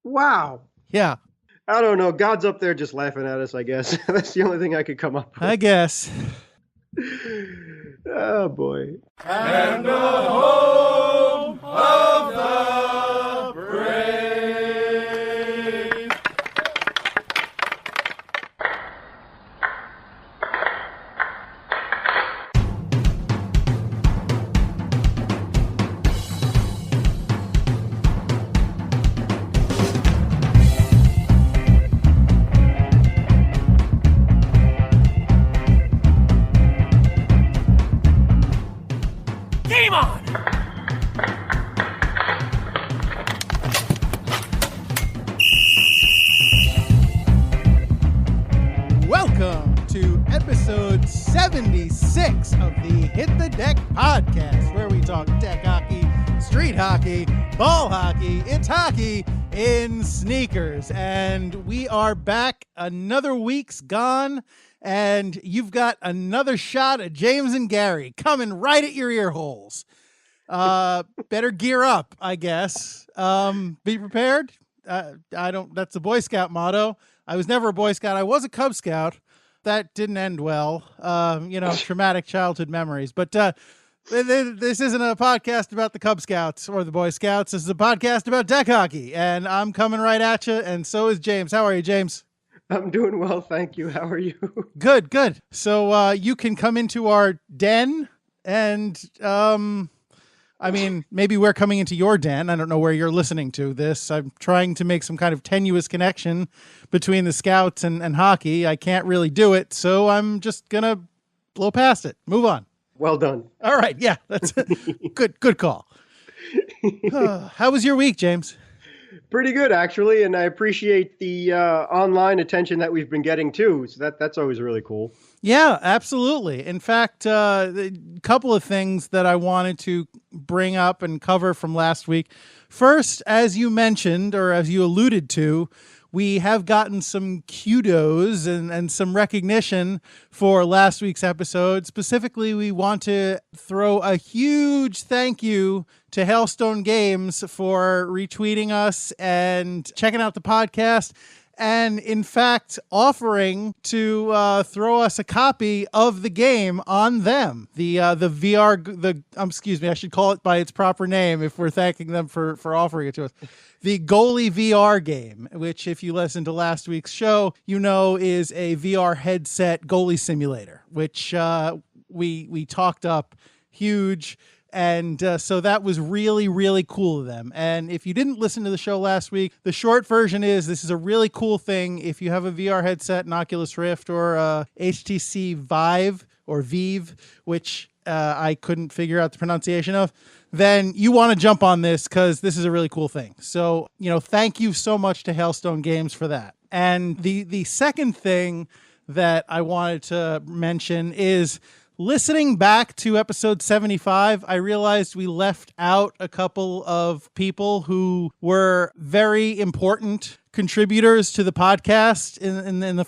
Wow. Yeah, I don't know. God's up there just laughing at us, I guess. That's the only thing I could come up with. I guess. Oh, boy. And the home of the brave. Game on! Welcome to episode 76 of the Hit the Deck podcast, where we talk deck hockey, street hockey, ball hockey. It's hockey in sneakers. And we are back. Another week's gone. And you've got another shot at James and Gary coming right at your ear holes. Better gear up, I guess. Be prepared. That's the Boy Scout motto. I was never a Boy Scout. I was a Cub Scout. That didn't end well. Traumatic childhood memories. But this isn't a podcast about the Cub Scouts or the Boy Scouts. This is a podcast about deck hockey. And I'm coming right at you. And so is James. How are you, James? I'm doing well, thank you. How are you? Good. So you can come into our den and, maybe we're coming into your den. I don't know where you're listening to this. I'm trying to make some kind of tenuous connection between the Scouts and hockey. I can't really do it, so I'm just going to blow past it. Move on. Well done. All right. Yeah, that's good call. How was your week, James? Pretty good, actually, and I appreciate the online attention that we've been getting, too. So that's always really cool. Yeah, absolutely. In fact, a couple of things that I wanted to bring up and cover from last week. First, as you mentioned, or as you alluded to, we have gotten some kudos and some recognition for last week's episode. Specifically, we want to throw a huge thank you to Hailstone Games for retweeting us and checking out the podcast. And in fact, offering to throw us a copy of the game on them. The VR, excuse me, I should call it by its proper name if we're thanking them for offering it to us. The Goalie VR game, which if you listened to last week's show, you know is a VR headset goalie simulator, which we talked up huge. And so that was really, really cool of them. And if you didn't listen to the show last week, the short version is this is a really cool thing. If you have a VR headset, an Oculus Rift, or HTC Vive or Vive, which I couldn't figure out the pronunciation of, then you want to jump on this because this is a really cool thing. So, thank you so much to Hailstone Games for that. And the second thing that I wanted to mention is, listening back to episode 75, I realized we left out a couple of people who were very important contributors to the podcast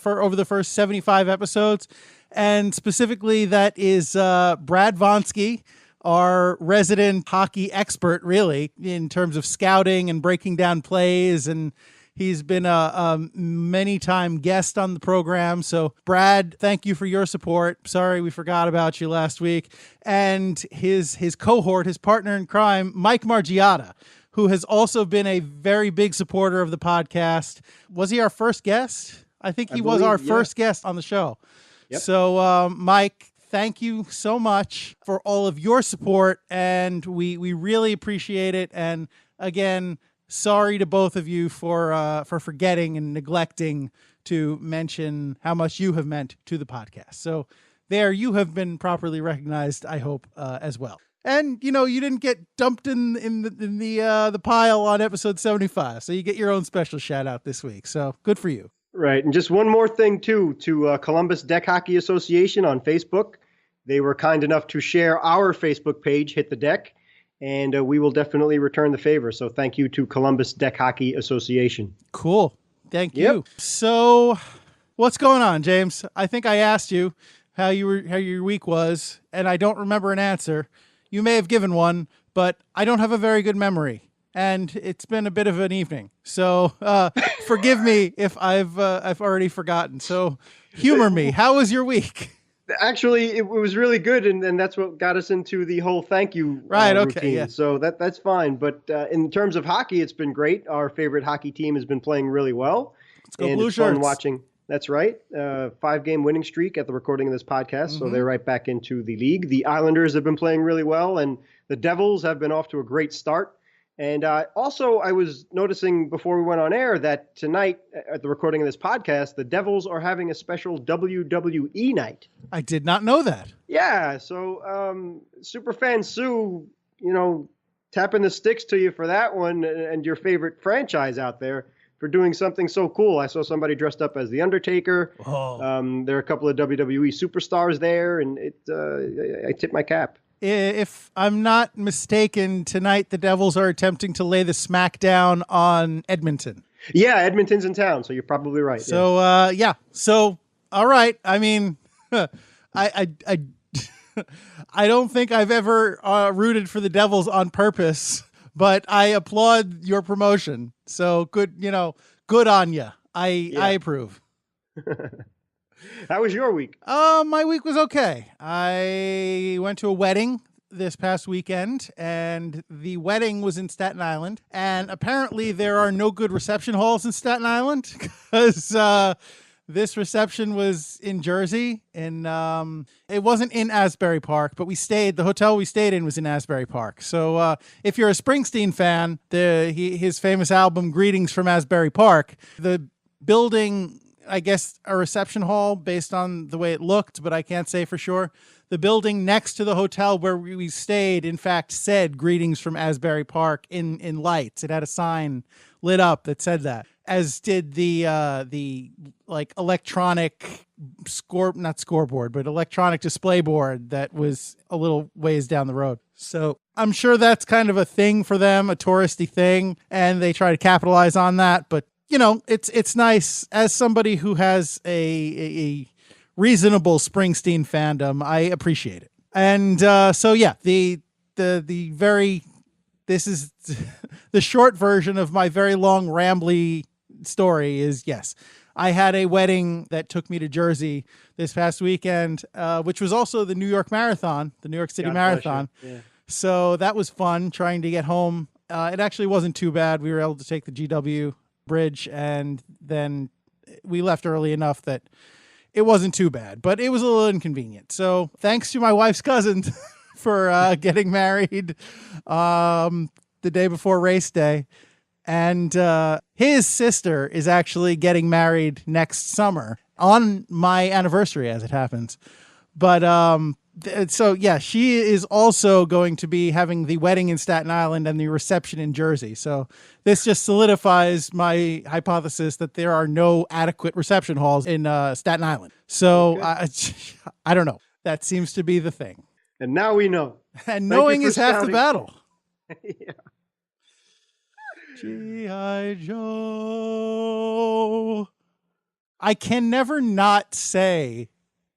over the first 75 episodes. And specifically, that is Brad Vonsky, our resident hockey expert, really, in terms of scouting and breaking down plays, and he's been a many-time guest on the program. So, Brad, thank you for your support. Sorry we forgot about you last week. And his cohort, his partner in crime, Mike Margiotta, who has also been a very big supporter of the podcast. Was he our first guest? I think he was our first guest on the show. Yep. So, Mike, thank you so much for all of your support, and we really appreciate it. And again, sorry to both of you for forgetting and neglecting to mention how much you have meant to the podcast. So there, you have been properly recognized, I hope, as well. And you didn't get dumped in the pile on episode 75, so you get your own special shout out this week. So good for you. Right, and just one more thing too, to Columbus Deck Hockey Association on Facebook. They were kind enough to share our Facebook page, Hit the Deck. And we will definitely return the favor. So thank you to Columbus Deck Hockey Association. Cool. Thank you. So what's going on, James? I think I asked you how your week was, and I don't remember an answer. You may have given one, but I don't have a very good memory. and it's been a bit of an evening. So forgive me if I've already forgotten. So humor me. How was your week? Actually, it was really good, and that's what got us into the whole thank you routine. Yeah. So that's fine. But in terms of hockey, it's been great. Our favorite hockey team has been playing really well. Let's go and Blue it's fun Shirts. watching. That's right. 5-game winning streak at the recording of this podcast. So they're right back into the league. The Islanders have been playing really well, and the Devils have been off to a great start. And also, I was noticing before we went on air that tonight, at the recording of this podcast, the Devils are having a special WWE night. I did not know that. Yeah, so Superfan Sue, tapping the sticks to you for that one, and your favorite franchise out there for doing something so cool. I saw somebody dressed up as The Undertaker. Oh. There are a couple of WWE superstars there, and I tip my cap. If I'm not mistaken, tonight the Devils are attempting to lay the smackdown on Edmonton. Yeah, Edmonton's in town, so you're probably right. So, So, all right. I mean, I don't think I've ever rooted for the Devils on purpose, but I applaud your promotion. So good, good on you. I approve. How was your week? My week was okay. I went to a wedding this past weekend, and the wedding was in Staten Island. And apparently there are no good reception halls in Staten Island because this reception was in Jersey. And it wasn't in Asbury Park, but the hotel we stayed in was in Asbury Park. So if you're a Springsteen fan, his famous album, Greetings from Asbury Park, the building, I guess, a reception hall based on the way it looked, but I can't say for sure. The building next to the hotel where we stayed, in fact, said Greetings from Asbury Park in lights. It had a sign lit up that said that, as did the electronic not scoreboard, but electronic display board that was a little ways down the road. So I'm sure that's kind of a thing for them, a touristy thing, and they try to capitalize on that. But it's nice as somebody who has a reasonable Springsteen fandom. I appreciate it. And this is the short version of my very long rambly story is, yes, I had a wedding that took me to Jersey this past weekend, which was also the New York Marathon, the New York City Marathon. Yeah. So that was fun trying to get home. It actually wasn't too bad. We were able to take the GW bridge, and then we left early enough that it wasn't too bad, but it was a little inconvenient. So thanks to my wife's cousin for getting married the day before race day. And his sister is actually getting married next summer on my anniversary, as it happens. But she is also going to be having the wedding in Staten Island and the reception in Jersey. So this just solidifies my hypothesis that there are no adequate reception halls in Staten Island. So I don't know. That seems to be the thing. And now we know. And knowing is half the battle. Yeah. G.I. Joe. I can never not say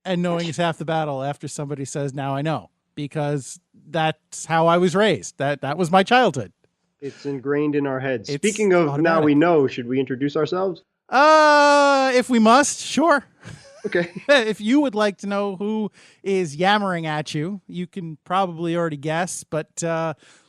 and knowing is half the battle after somebody says, now I know, because that's how I was raised. That was my childhood. It's ingrained in our heads. Speaking of automatic. Now we know, should we introduce ourselves? If we must, sure. Okay. If you would like to know who is yammering at you, you can probably already guess, but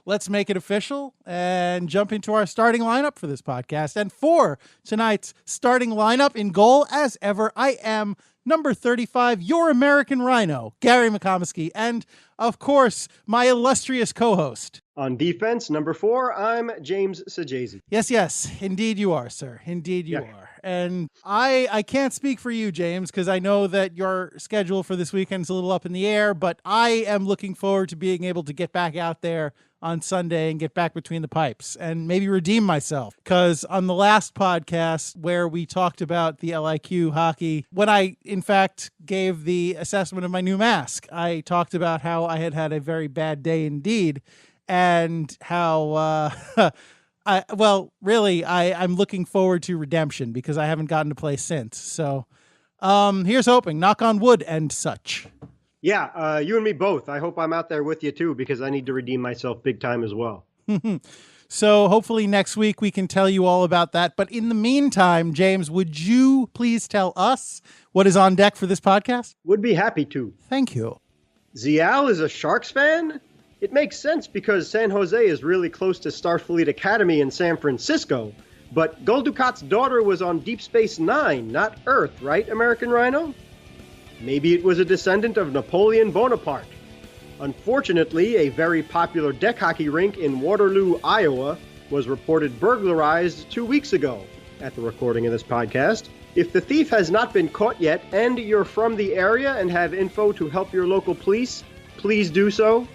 let's make it official and jump into our starting lineup for this podcast. And for tonight's starting lineup, in goal, as ever, I am number 35, your American Rhino, Gary McComiskey, and, of course, my illustrious co-host. On defense, number 4, I'm James Sajazi. Yes, indeed you are, sir. Indeed you are. And I can't speak for you, James, because I know that your schedule for this weekend is a little up in the air, but I am looking forward to being able to get back out there on Sunday and get back between the pipes and maybe redeem myself. Because on the last podcast where we talked about the LIQ hockey, when I, in fact, gave the assessment of my new mask, I talked about how I had a very bad day indeed, and how, I'm looking forward to redemption because I haven't gotten to play since. So here's hoping, knock on wood and such. Yeah, you and me both. I hope I'm out there with you too, because I need to redeem myself big time as well. So hopefully next week we can tell you all about that. But in the meantime, James, would you please tell us what is on deck for this podcast? Would be happy to. Thank you. Zial is a Sharks fan? It makes sense because San Jose is really close to Starfleet Academy in San Francisco. But Gul Dukat's daughter was on Deep Space Nine, not Earth, right, American Rhino? Maybe it was a descendant of Napoleon Bonaparte. Unfortunately, a very popular deck hockey rink in Waterloo, Iowa, was reported burglarized 2 weeks ago at the recording of this podcast. If the thief has not been caught yet and you're from the area and have info to help your local police, please do so.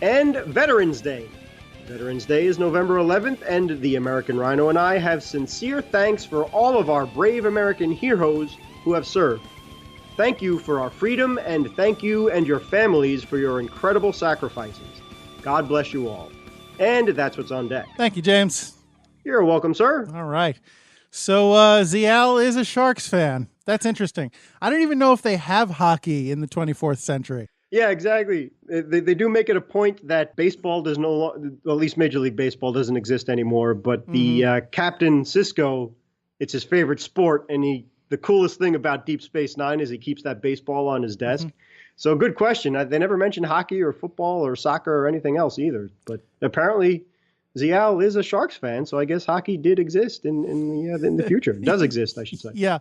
And Veterans Day. Veterans Day is November 11th, and the American Rhino and I have sincere thanks for all of our brave American heroes who have served. Thank you for our freedom, and thank you and your families for your incredible sacrifices. God bless you all. And that's what's on deck. Thank you, James. You're welcome, sir. All right. So Zial is a Sharks fan. That's interesting. I don't even know if they have hockey in the 24th century. Yeah, exactly. They do make it a point that baseball does no longer, at least Major League Baseball doesn't exist anymore, but the Captain Sisko, it's his favorite sport, and the coolest thing about Deep Space Nine is he keeps that baseball on his desk. So good question. They never mentioned hockey or football or soccer or anything else either, but apparently Zial is a Sharks fan, so I guess hockey did exist in the future. It does exist, I should say. Yeah.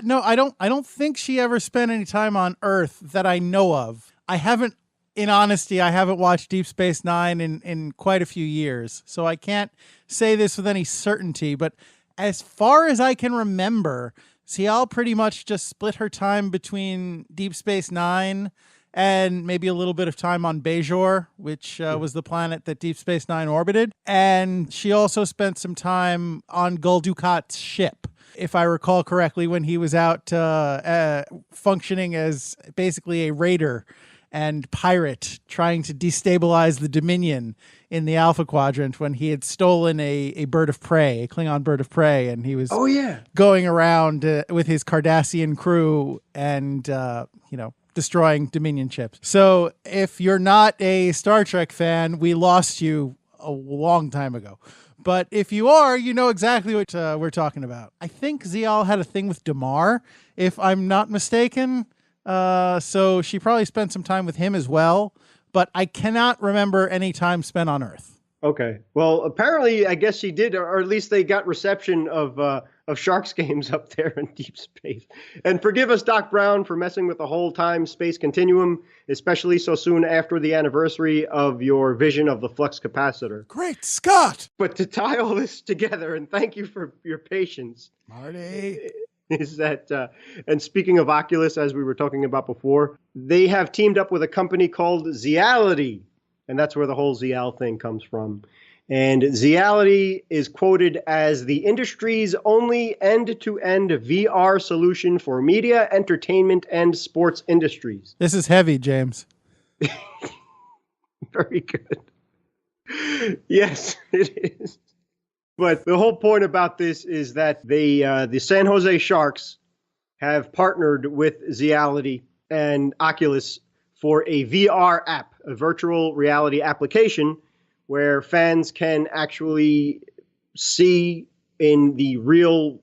No, I don't think she ever spent any time on Earth that I know of. I haven't watched Deep Space Nine in quite a few years, so I can't say this with any certainty. But as far as I can remember, Zial pretty much just split her time between Deep Space Nine and maybe a little bit of time on Bajor, which was the planet that Deep Space Nine orbited. And she also spent some time on Gul Dukat's ship, if I recall correctly, when he was out functioning as basically a raider and pirate trying to destabilize the Dominion in the Alpha Quadrant when he had stolen a bird of prey, a Klingon bird of prey, and he was going around with his Cardassian crew and, destroying Dominion ships. So if you're not a Star Trek fan, we lost you a long time ago. But if you are, you know exactly what we're talking about. I think Zial had a thing with Damar, if I'm not mistaken. So she probably spent some time with him as well. But I cannot remember any time spent on Earth. Okay. Well, apparently, I guess she did, or at least they got reception of Sharks games up there in deep space. And forgive us, Doc Brown, for messing with the whole time-space continuum, especially so soon after the anniversary of your vision of the flux capacitor. Great Scott! But to tie all this together, and thank you for your patience, Marty, is that, and speaking of Oculus, as we were talking about before, they have teamed up with a company called Ziality, and that's where the whole Zial thing comes from. And Ziality is quoted as the industry's only end-to-end VR solution for media, entertainment, and sports industries. This is heavy, James. Very good. Yes, it is. But the whole point about this is that the San Jose Sharks have partnered with Ziality and Oculus for a VR app, a virtual reality application, where fans can actually see in the real,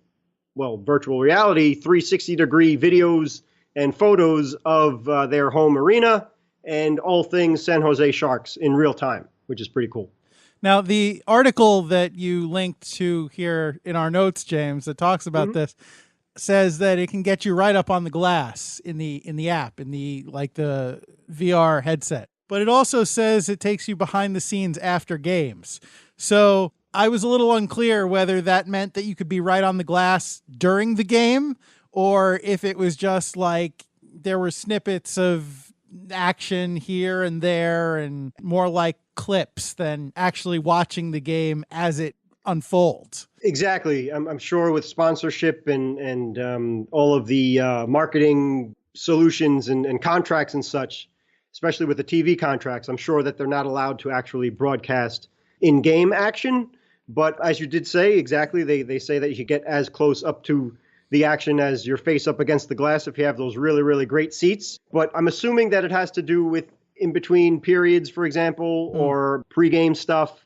virtual reality, 360-degree videos and photos of their home arena and all things San Jose Sharks in real time, which is pretty cool. Now, the article that you linked to here in our notes, James, that talks about this, says that it can get you right up on the glass in the app, in the VR headset. But it also says it takes you behind the scenes after games. So I was a little unclear whether that meant that you could be right on the glass during the game, or if it was just like there were snippets of action here and there and more like clips than actually watching the game as it unfolds. Exactly. I'm sure with sponsorship and all of the marketing solutions and contracts and such, especially with the TV contracts, I'm sure that they're not allowed to actually broadcast in-game action. But as you did say, exactly, they say that you get as close up to the action as your face up against the glass if you have those really, really great seats. But I'm assuming that it has to do with in-between periods, for example, or pre-game stuff.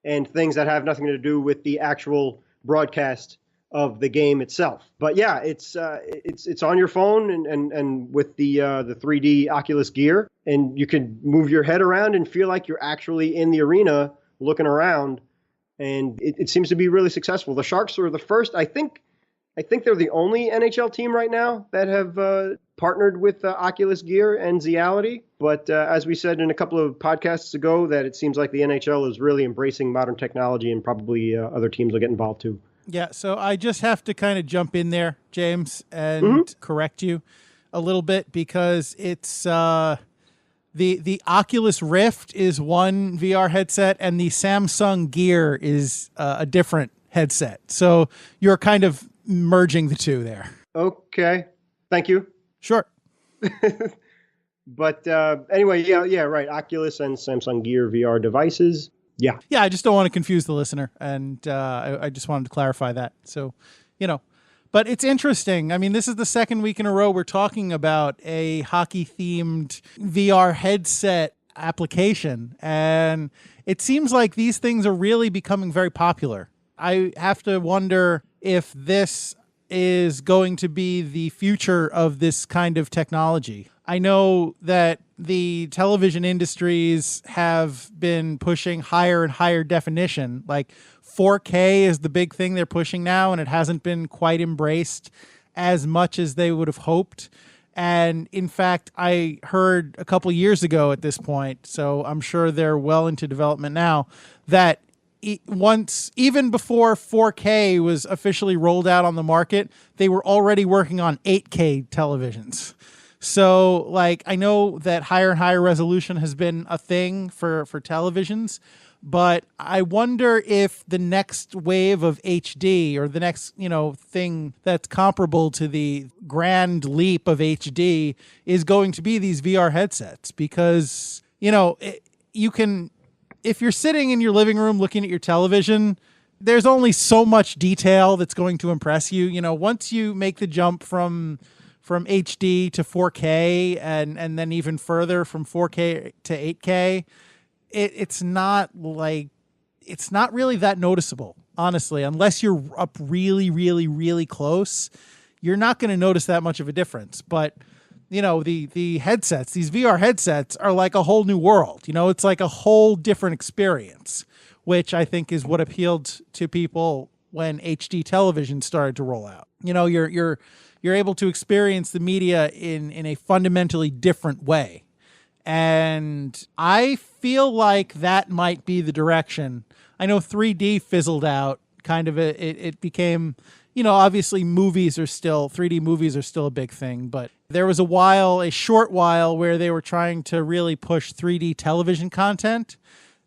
and things that have nothing to do with the actual broadcast of the game itself. But yeah, it's on your phone and with the 3D Oculus gear, and you can move your head around and feel like you're actually in the arena looking around, and it seems to be really successful. The Sharks are the first, I think they're the only NHL team right now that have partnered with Oculus gear and Ziality. But as we said in a couple of podcasts ago, that it seems like the NHL is really embracing modern technology, and probably other teams will get involved too. Yeah, so I just have to kind of jump in there, James, and correct you a little bit, because it's the Oculus Rift is one VR headset and the Samsung Gear is a different headset. So you're kind of merging the two there. Okay. Thank you. Sure. But anyway, yeah, right. Oculus and Samsung Gear VR devices. Yeah. Yeah, I just don't want to confuse the listener. And I just wanted to clarify that. So, but it's interesting. I mean, this is the second week in a row we're talking about a hockey-themed VR headset application. And it seems like these things are really becoming very popular. I have to wonder if this is going to be the future of this kind of technology. I know that the television industries have been pushing higher and higher definition. Like 4K is the big thing they're pushing now, and it hasn't been quite embraced as much as they would have hoped. And in fact, I heard a couple years ago at this point, so I'm sure they're well into development now, that even before 4K was officially rolled out on the market, they were already working on 8K televisions. So, like, I know that higher and higher resolution has been a thing for televisions, but I wonder if the next wave of HD, or the next, thing that's comparable to the grand leap of HD, is going to be these VR headsets, because, you can, if you're sitting in your living room looking at your television, there's only so much detail that's going to impress you. Once you make the jump from HD to 4K and then even further from 4K to 8K, it's not really that noticeable, honestly. Unless you're up really, really, really close, you're not going to notice that much of a difference. But the headsets, these VR headsets, are like a whole new world. It's like a whole different experience, which I think is what appealed to people when HD television started to roll out. You're able to experience the media in a fundamentally different way. And I feel like that might be the direction. I know 3D fizzled out, kind of. It became, obviously 3D movies are still a big thing, but there was a short while where they were trying to really push 3D television content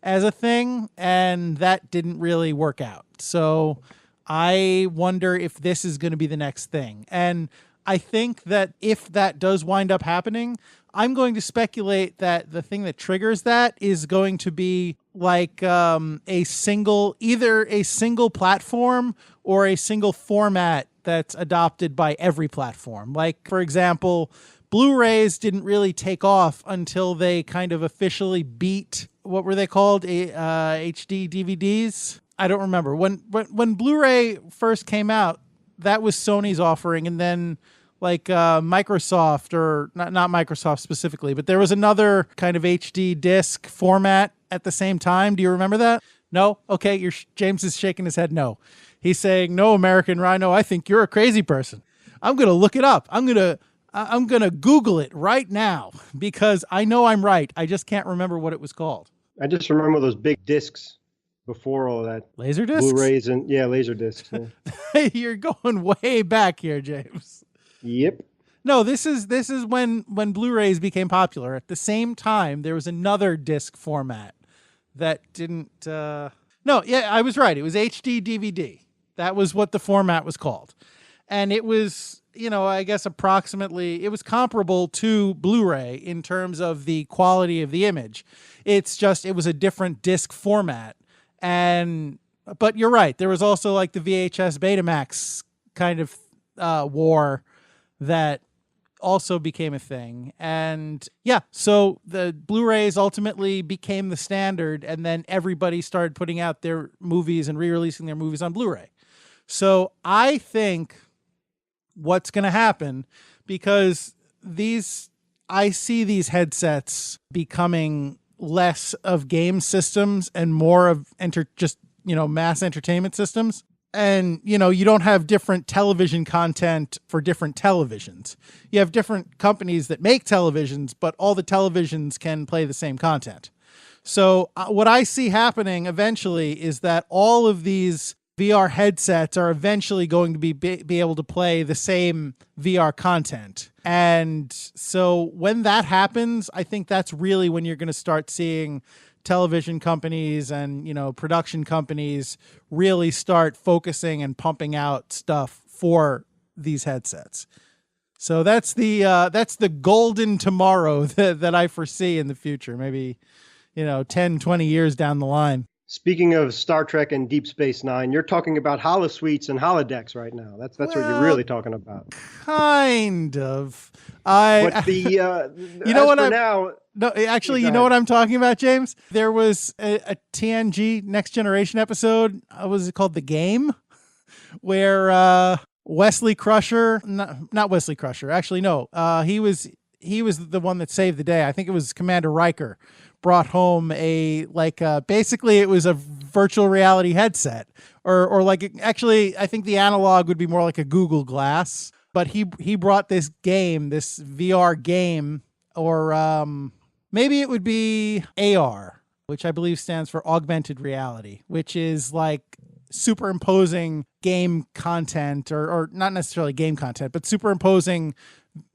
as a thing, and that didn't really work out. So I wonder if this is going to be the next thing. And I think that if that does wind up happening, I'm going to speculate that the thing that triggers that is going to be like either a single platform or a single format that's adopted by every platform. Like, for example, Blu-rays didn't really take off until they kind of officially beat, what were they called? HD DVDs? I don't remember. When Blu-ray first came out, that was Sony's offering, and then like Microsoft, or not Microsoft specifically, but there was another kind of HD disc format at the same time. Do you remember that? No? Okay, James is shaking his head no. He's saying, no, American Rhino, I think you're a crazy person. I'm going to look it up. I'm going to Google it right now, because I know I'm right. I just can't remember what it was called. I just remember those big discs before all that. Laser discs? Blu-rays and, laser discs. Yeah. You're going way back here, James. Yep. No, this is when Blu-rays became popular. At the same time, there was another disc format that didn't... I was right. It was HD DVD. That was what the format was called. And it was, I guess approximately, it was comparable to Blu-ray in terms of the quality of the image. It's just, it was a different disc format. But you're right. There was also like the VHS Betamax kind of war that also became a thing. And yeah, so the Blu-rays ultimately became the standard, and then everybody started putting out their movies and re-releasing their movies on Blu-ray. So I think what's going to happen, because I see these headsets becoming less of game systems and more of mass entertainment systems. And, you don't have different television content for different televisions. You have different companies that make televisions, but all the televisions can play the same content. So what I see happening eventually is that all of these VR headsets are eventually going to be able to play the same VR content. And so when that happens, I think that's really when you're going to start seeing television companies and, production companies really start focusing and pumping out stuff for these headsets. So that's the golden tomorrow that I foresee in the future, maybe, 10, 20 years down the line. Speaking of Star Trek and Deep Space Nine, you're talking about holosuites and holodecks right now. That's what you're really talking about. Kind of. But No, actually, you know what I'm talking about, James? There was a TNG Next Generation episode. What was it called? The Game, where Wesley Crusher, not Wesley Crusher. Actually, no. He was the one that saved the day. I think it was Commander Riker. Brought home basically it was a virtual reality headset actually I think the analog would be more like a Google Glass, but he brought this game, this VR game, or maybe it would be AR, which I believe stands for augmented reality, which is like superimposing game content or not necessarily game content, but superimposing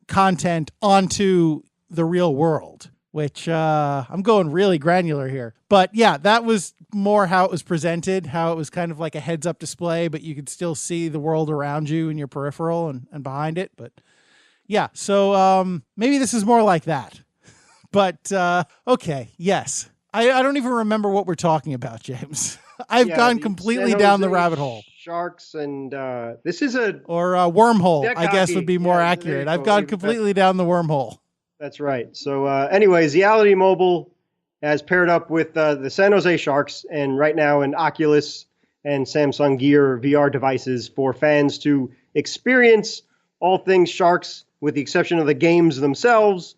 content onto the real world. Which I'm going really granular here. But yeah, that was more how it was presented, how it was kind of like a heads-up display, but you could still see the world around you in your peripheral and behind it. But yeah, so maybe this is more like that. But okay, yes. I don't even remember what we're talking about, James. I've gone completely down the rabbit hole. Sharks and this is a wormhole, I guess would be more accurate. I've gone completely down the wormhole. That's right. So anyways, Reality Mobile has paired up with the San Jose Sharks and right now an Oculus and Samsung Gear VR devices for fans to experience all things Sharks with the exception of the games themselves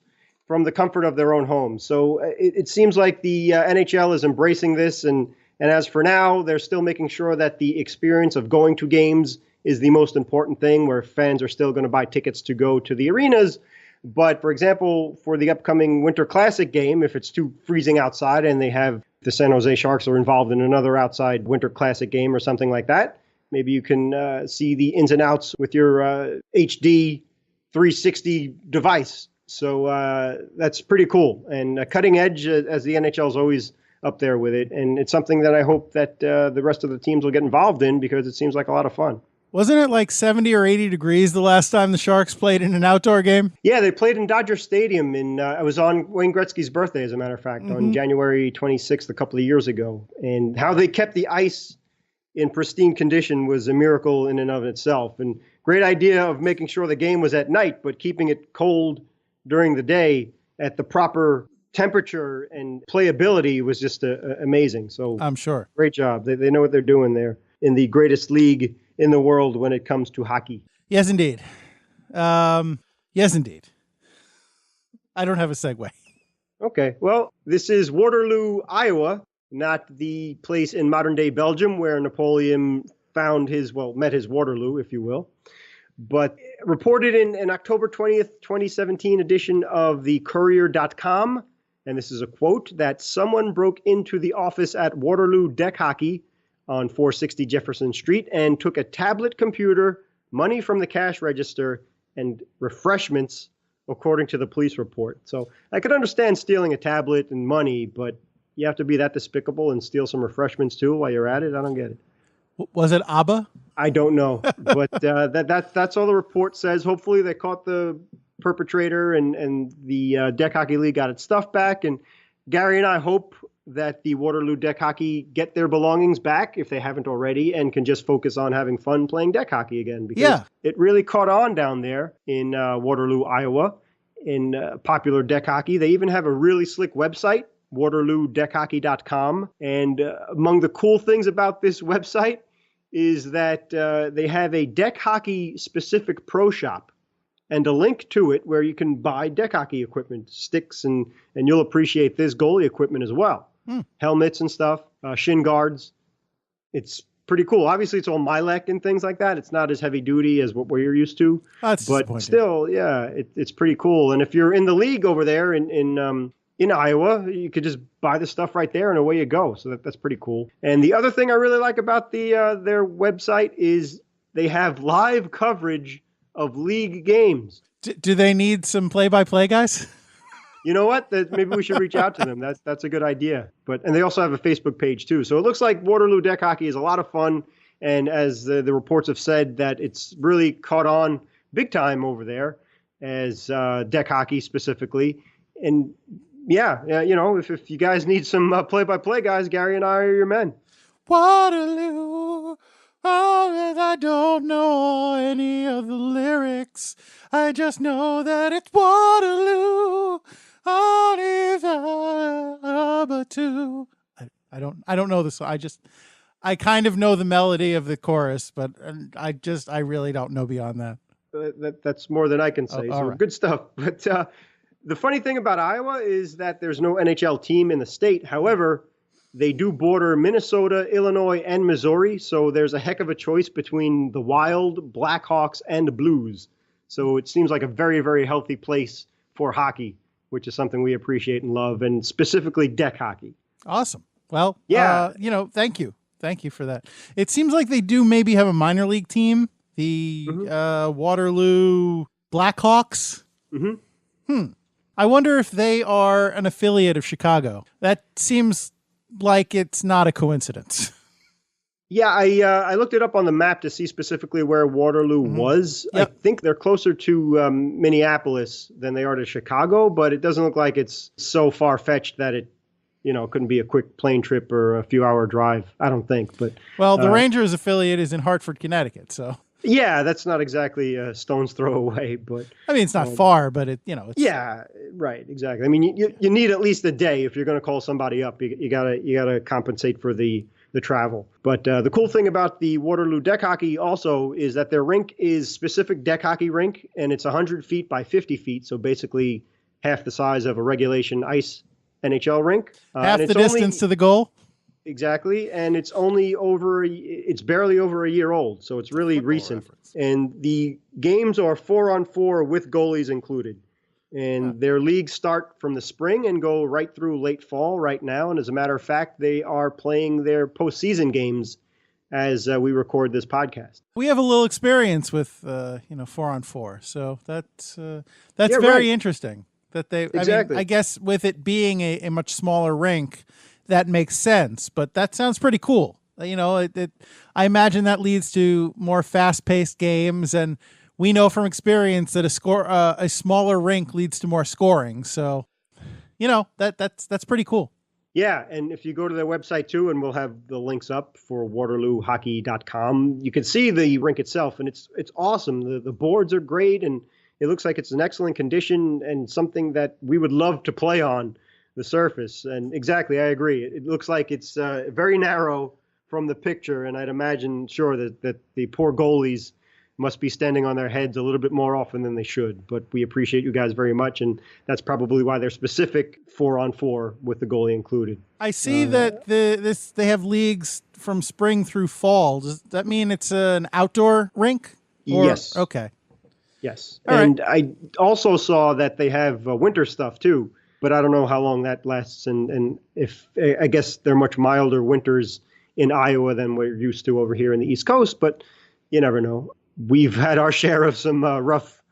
from the comfort of their own homes. So it seems like the NHL is embracing this. And as for now, they're still making sure that the experience of going to games is the most important thing, where fans are still going to buy tickets to go to the arenas. But, for example, for the upcoming Winter Classic game, if it's too freezing outside and they have the San Jose Sharks are involved in another outside Winter Classic game or something like that, maybe you can see the ins and outs with your HD 360 device. So that's pretty cool and cutting edge, as the NHL is always up there with it. And it's something that I hope that the rest of the teams will get involved in because it seems like a lot of fun. Wasn't it like 70 or 80 degrees the last time the Sharks played in an outdoor game? Yeah, they played in Dodger Stadium. I was on Wayne Gretzky's birthday, as a matter of fact, on January 26th, a couple of years ago. And how they kept the ice in pristine condition was a miracle in and of itself. And great idea of making sure the game was at night, but keeping it cold during the day at the proper temperature and playability was just amazing. So I'm sure. Great job. They know what they're doing there in the greatest league in the world when it comes to hockey. Yes, indeed. Yes, indeed. I don't have a segue. Okay. Well, this is Waterloo, Iowa, not the place in modern-day Belgium where Napoleon met his Waterloo, if you will. But reported in an October 20th, 2017 edition of the Courier.com, and this is a quote, that someone broke into the office at Waterloo DEK Hockey on 460 Jefferson Street and took a tablet computer, money from the cash register, and refreshments, according to the police report. So I could understand stealing a tablet and money, but you have to be that despicable and steal some refreshments too while you're at it? I don't get it. Was it ABBA? I don't know, but that's all the report says. Hopefully they caught the perpetrator and the DEK Hockey League got its stuff back. And Gary and I hope that the Waterloo Deck Hockey get their belongings back if they haven't already and can just focus on having fun playing deck hockey again. Because it really caught on down there in Waterloo, Iowa, in popular deck hockey. They even have a really slick website, waterloodeckhockey.com. And among the cool things about this website is that they have a deck hockey specific pro shop and a link to it where you can buy deck hockey equipment, sticks, and you'll appreciate this goalie equipment as well. Helmets and stuff, shin guards. It's pretty cool. Obviously, it's all Milek and things like that. It's not as heavy duty as what we're used to. That's but still, yeah, it's pretty cool. And if you're in the league over there in Iowa, you could just buy the stuff right there and away you go. So that's pretty cool. And the other thing I really like about their website is they have live coverage of league games. Do they need some play-by-play guys? You know what? Maybe we should reach out to them. That's a good idea. And they also have a Facebook page too. So it looks like Waterloo Deck Hockey is a lot of fun. And as the reports have said, that it's really caught on big time over there as deck hockey specifically. And yeah, if you guys need some play-by-play guys, Gary and I are your men. Waterloo. Oh, I don't know any of the lyrics. I just know that it's Waterloo. I don't know this. I kind of know the melody of the chorus, but I really don't know beyond that. That's more than I can say. So right. Good stuff. But the funny thing about Iowa is that there's no NHL team in the state. However, they do border Minnesota, Illinois, and Missouri, so there's a heck of a choice between the Wild, Blackhawks, and the Blues. So it seems like a very, very healthy place for hockey, which is something we appreciate and love, and specifically deck hockey. Awesome. Well, yeah, thank you. Thank you for that. It seems like they do maybe have a minor league team, the Waterloo Blackhawks. I wonder if they are an affiliate of Chicago. That seems like it's not a coincidence. Yeah, I looked it up on the map to see specifically where Waterloo was. Yep. I think they're closer to Minneapolis than they are to Chicago, but it doesn't look like it's so far-fetched that it couldn't be a quick plane trip or a few-hour drive. I don't think. But the Rangers affiliate is in Hartford, Connecticut, so. Yeah, that's not exactly a stone's throw away, but I mean, it's not far, but it's yeah, right, exactly. I mean, you need at least a day if you're going to call somebody up. You gotta compensate for the travel. But the cool thing about the Waterloo Deck Hockey also is that their rink is specific deck hockey rink, and it's 100 feet by 50 feet, so basically half the size of a regulation ice NHL rink. Half the distance to the goal. Exactly, and it's barely over a year old, so it's really recent. Reference. And the games are 4-on-4 with goalies included. And their leagues start from the spring and go right through late fall right now. And as a matter of fact, they are playing their postseason games as we record this podcast. We have a little experience with 4-on-4, so that's very interesting. That they exactly. I guess with it being a much smaller rink, that makes sense, but that sounds pretty cool. I imagine that leads to more fast-paced games, and we know from experience that a smaller rink leads to more scoring. So, that's pretty cool. Yeah, and if you go to their website too, and we'll have the links up for waterloohockey.com, you can see the rink itself, and it's awesome. The boards are great, and it looks like it's in excellent condition and something that we would love to play on the surface. And exactly, I agree. It looks like it's very narrow from the picture, and I'd imagine, sure, that the poor goalies must be standing on their heads a little bit more often than they should. But we appreciate you guys very much, and that's probably why they're specific 4-on-4 with the goalie included. I see that they have leagues from spring through fall. Does that mean it's an outdoor rink? Yes. Okay. Yes. All and right. I also saw that they have winter stuff too, but I don't know how long that lasts. And if I guess they're much milder winters in Iowa than we're used to over here in the East Coast, but you never know. We've had our share of some rough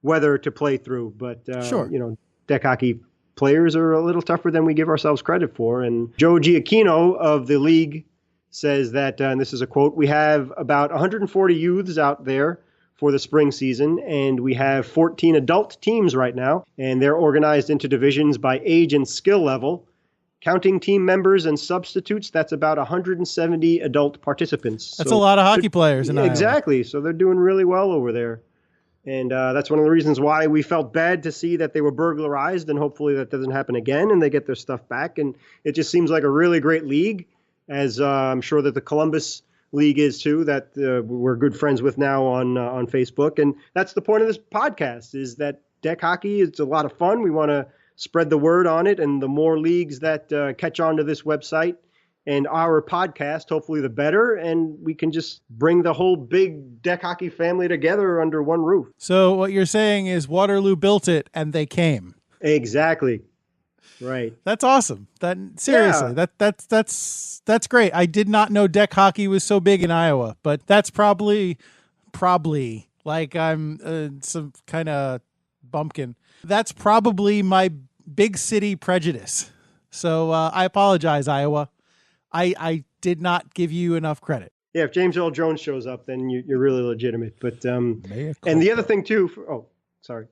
weather to play through, but sure. Deck hockey players are a little tougher than we give ourselves credit for. And Joe Giacchino of the league says that, and this is a quote, "We have about 140 youths out there for the spring season, and we have 14 adult teams right now, and they're organized into divisions by age and skill level. Counting team members and substitutes, that's about 170 adult participants. That's a lot of hockey players in Iowa. Exactly. So they're doing really well over there. And that's one of the reasons why we felt bad to see that they were burglarized, and hopefully that doesn't happen again and they get their stuff back. And it just seems like a really great league, as I'm sure that the Columbus League is too, that we're good friends with now on Facebook. And that's the point of this podcast, is that deck hockey is a lot of fun. We want to spread the word on it, and the more leagues that catch on to this website and our podcast, hopefully the better, and we can just bring the whole big deck hockey family together under one roof. So what you're saying is Waterloo built it and they came. Exactly. Right. That's awesome. Seriously, yeah. That's great. I did not know deck hockey was so big in Iowa, but that's probably like I'm some kind of bumpkin. That's probably my big city prejudice. So I apologize, Iowa. I did not give you enough credit. Yeah, if James Earl Jones shows up, then you're really legitimate. But and the other thing too. Sorry.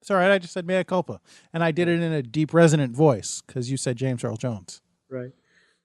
It's all right. I just said mea culpa, and I did it in a deep, resonant voice because you said James Earl Jones. Right.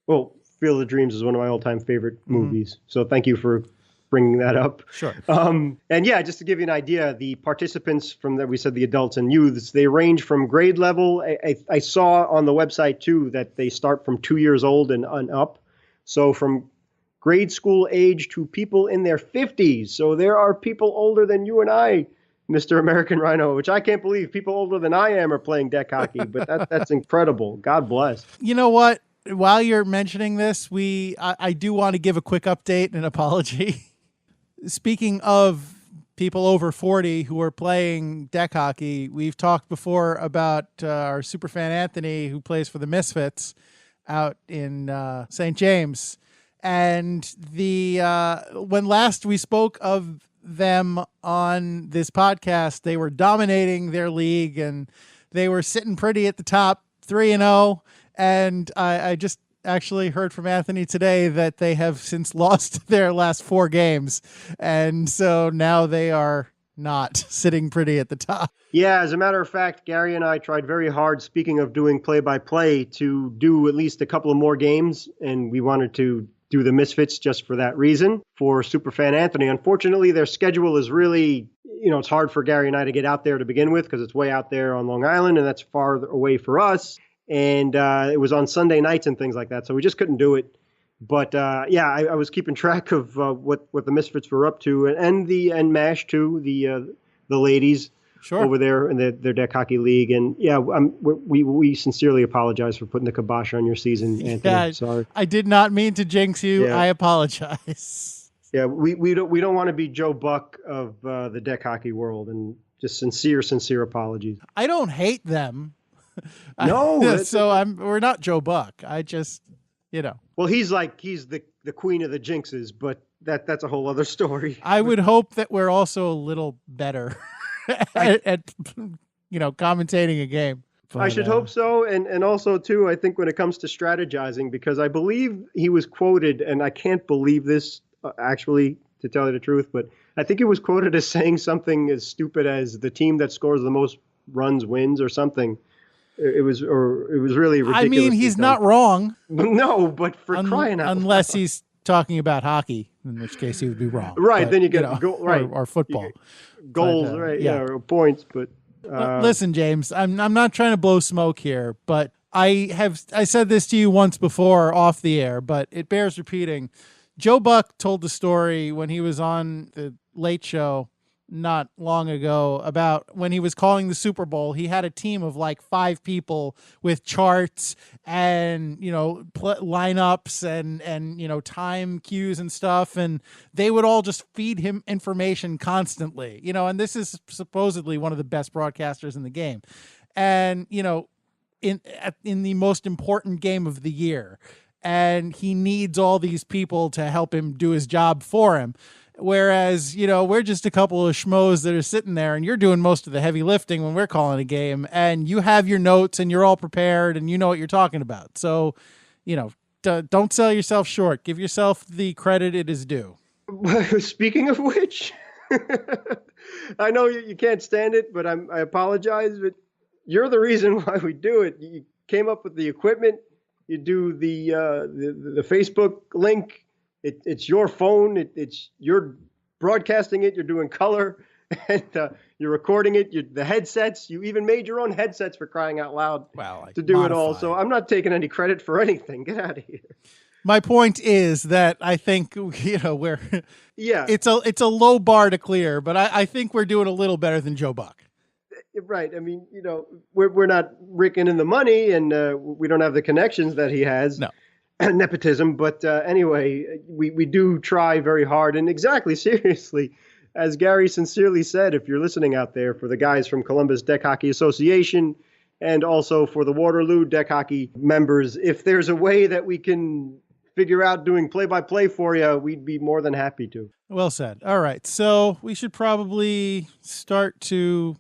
Well, Field of Dreams is one of my all-time favorite movies. So thank you for bringing that up. Sure. And yeah, just to give you an idea, the participants from that we said the adults and youths, they range from grade level. I saw on the website too that they start from 2 years old and up. So from grade school age to people in their 50s. So there are people older than you and I, Mr. American Rhino, which I can't believe people older than I am are playing deck hockey, but that's incredible. God bless. You know what? While you're mentioning this, I do want to give a quick update and an apology. Speaking of people over 40 who are playing deck hockey, we've talked before about our superfan Anthony, who plays for the Misfits out in St. James. And when last we spoke of them on this podcast, they were dominating their league and they were sitting pretty at the top, 3-0. And I just actually heard from Anthony today that they have since lost their last 4 games. And so now they are not sitting pretty at the top. Yeah, as a matter of fact, Gary and I tried very hard, speaking of doing play-by-play, to do at least a couple of more games. And we wanted to do the Misfits just for that reason, for Superfan Anthony. Unfortunately, their schedule is really, it's hard for Gary and I to get out there to begin with because it's way out there on Long Island, and that's far away for us. And it was on Sunday nights and things like that, so we just couldn't do it. But yeah, I was keeping track of what the Misfits were up to, and MASH too, the ladies. Sure. Over there in their deck hockey league. And yeah, we sincerely apologize for putting the kibosh on your season, Anthony. Yeah, sorry. I did not mean to jinx you. Yeah. I apologize. Yeah, we don't want to be Joe Buck of the deck hockey world, and just sincere apologies. I don't hate them. No. We're not Joe Buck. I just, Well, he's the queen of the jinxes, but that's a whole other story. I would hope that we're also a little better at commentating a game. But, I should hope so. And also too, I think when it comes to strategizing, because I believe he was quoted, and I can't believe this actually, to tell you the truth, but I think he was quoted as saying something as stupid as the team that scores the most runs wins or something. It was really ridiculous. I mean, he's not wrong. No, but for crying out loud. Unless he's talking about hockey, in which case he would be wrong. Right, but, then you get or football. Goals, but, right, or points, but listen, James, I'm not trying to blow smoke here, but I said this to you once before off the air, but it bears repeating. Joe Buck told the story when he was on the Late Show not long ago about when he was calling the Super Bowl. He had a team of like 5 people with charts and lineups and time cues and stuff, and they would all just feed him information constantly, and this is supposedly one of the best broadcasters in the game, and in the most important game of the year, and he needs all these people to help him do his job for him. Whereas, we're just a couple of schmoes that are sitting there, and you're doing most of the heavy lifting when we're calling a game, and you have your notes and you're all prepared and you know what you're talking about. So, don't sell yourself short. Give yourself the credit it is due. Speaking of which, I know you can't stand it, but I apologize, but you're the reason why we do it. You came up with the equipment. You do the Facebook link. It's your phone. It's you're broadcasting it. You're doing color, and you're recording it. The headsets. You even made your own headsets, for crying out loud. Wow, to do it all. So I'm not taking any credit for anything. Get out of here. My point is that I think, we're Yeah, it's a low bar to clear, but I think we're doing a little better than Joe Buck. right. I mean, we're not raking in the money, and we don't have the connections that he has. No. Nepotism. But anyway, we do try very hard. And exactly, seriously, as Gary sincerely said, if you're listening out there, for the guys from Columbus Deck Hockey Association and also for the Waterloo Deck Hockey members, if there's a way that we can figure out doing play-by-play for you, we'd be more than happy to. Well said. All right. So we should probably start to,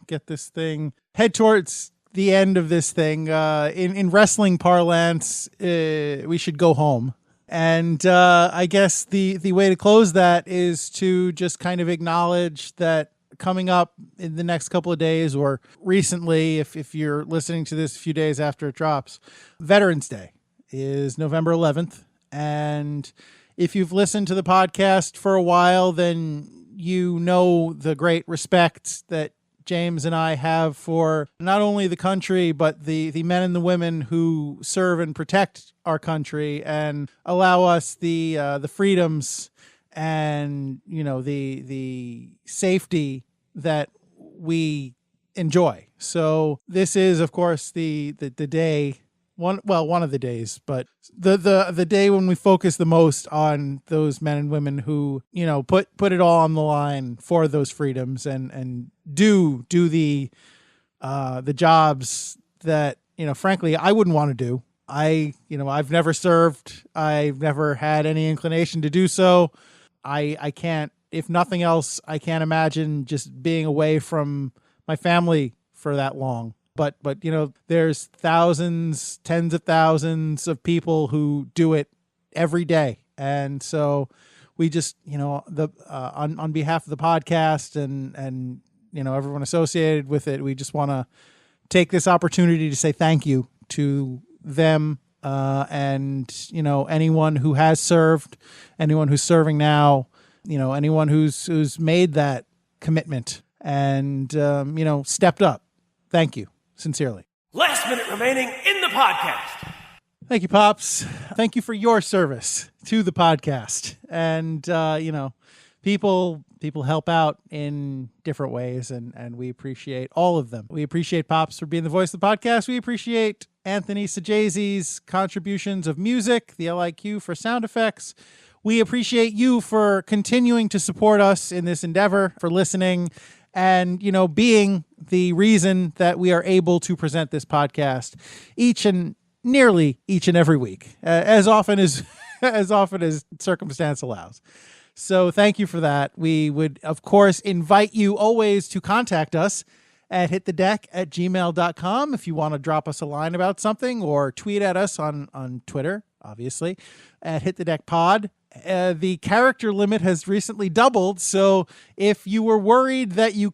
get this thing, head towards the end of this thing. In wrestling parlance, we should go home. And I guess the way to close that is to just kind of acknowledge that coming up in the next couple of days, or recently, if you're listening to this a few days after it drops, Veterans Day is November 11th. And if you've listened to the podcast for a while, then you know the great respect that James and I have for not only the country, but the men and the women who serve and protect our country and allow us the freedoms and, the safety that we enjoy. So this is, of course, the day, one of the days, but the day when we focus the most on those men and women who, put it all on the line for those freedoms and do the jobs that, frankly, I wouldn't want to do. I've never served. I've never had any inclination to do so. I can't, if nothing else, I can't imagine just being away from my family for that long. But there's thousands, tens of thousands of people who do it every day. And so we just, on behalf of the podcast and everyone associated with it, we just want to take this opportunity to say thank you to them and, anyone who has served, anyone who's serving now, anyone who's made that commitment and, stepped up. Thank you. Sincerely. Last minute remaining in the podcast. Thank you, Pops. Thank you for your service to the podcast. And, people help out in different ways, and we appreciate all of them. We appreciate Pops for being the voice of the podcast. We appreciate Anthony Sajazi's contributions of music, the LIQ for sound effects. We appreciate you for continuing to support us in this endeavor, for listening, and, being the reason that we are able to present this podcast nearly each and every week, as often as circumstance allows. So thank you for that. We would, of course, invite you always to contact us at hitthedeck@gmail.com if you want to drop us a line about something, or tweet at us on Twitter, obviously, at hitthedeckpod. The character limit has recently doubled, so if you were worried that you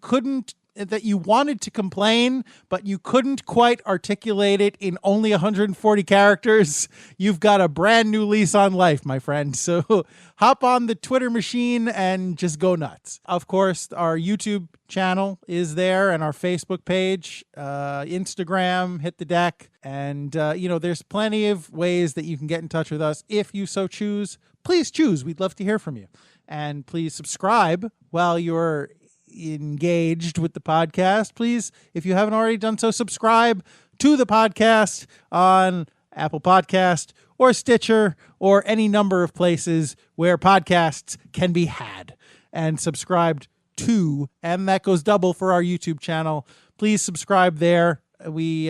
wanted to complain, but you couldn't quite articulate it in only 140 characters, you've got a brand new lease on life, my friend. So hop on the Twitter machine and just go nuts. Of course, our YouTube channel is there, and our Facebook page, Instagram, Hit the Deck. And, there's plenty of ways that you can get in touch with us if you so choose. Please choose. We'd love to hear from you. And please subscribe while you're engaged with the podcast. Please, if you haven't already done so, subscribe to the podcast on Apple Podcast or Stitcher or any number of places where podcasts can be had and subscribed to. And that goes double for our YouTube channel. Please subscribe there. We,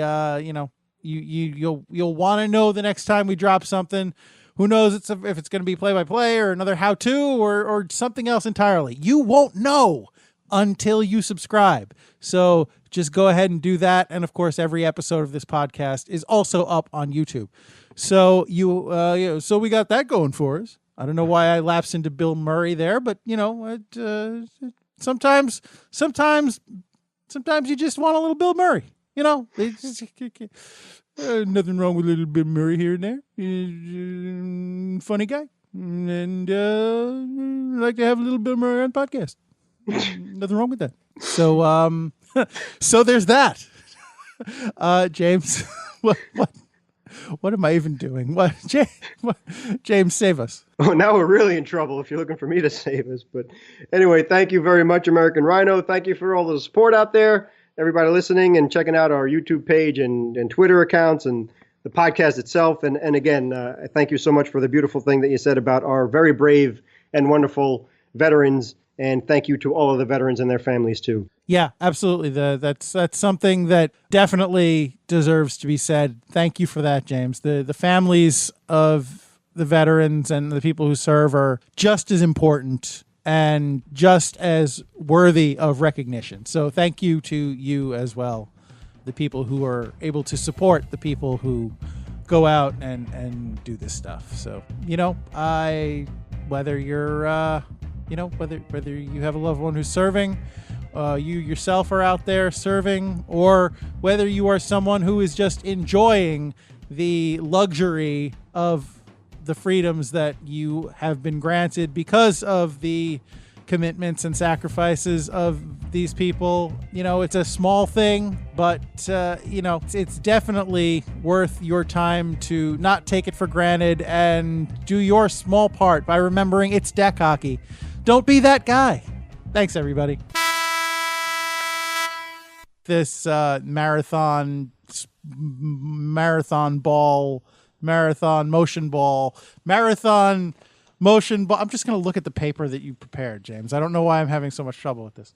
you'll want to know the next time we drop something. Who knows if it's going to be play-by-play or another how-to or something else entirely. You won't know until you subscribe. So just go ahead and do that. And of course, every episode of this podcast is also up on YouTube. So so we got that going for us. I don't know why I lapsed into Bill Murray there, but sometimes you just want a little Bill Murray. You know, nothing wrong with a little bit of Murray here and there. Funny guy. And like to have a little bit of Murray on the podcast. Nothing wrong with that. So so there's that. James, what am I even doing? James, save us. Oh, now we're really in trouble if you're looking for me to save us. But anyway, thank you very much, American Rhino. Thank you for all the support out there. Everybody listening and checking out our YouTube page and Twitter accounts and the podcast itself. And again, thank you so much for the beautiful thing that you said about our very brave and wonderful veterans. And thank you to all of the veterans and their families, too. Yeah, absolutely. That's something that definitely deserves to be said. Thank you for that, James. The families of the veterans and the people who serve are just as important and just as worthy of recognition. So thank you to you as well, the people who are able to support the people who go out and do this stuff. So, whether you're, whether you have a loved one who's serving, you yourself are out there serving, or whether you are someone who is just enjoying the luxury of the freedoms that you have been granted because of the commitments and sacrifices of these people. It's a small thing, but it's definitely worth your time to not take it for granted and do your small part by remembering it's DEK hockey. Don't be that guy. Thanks, everybody. This marathon motion ball. I'm just going to look at the paper that you prepared, James. I don't know why I'm having so much trouble with this.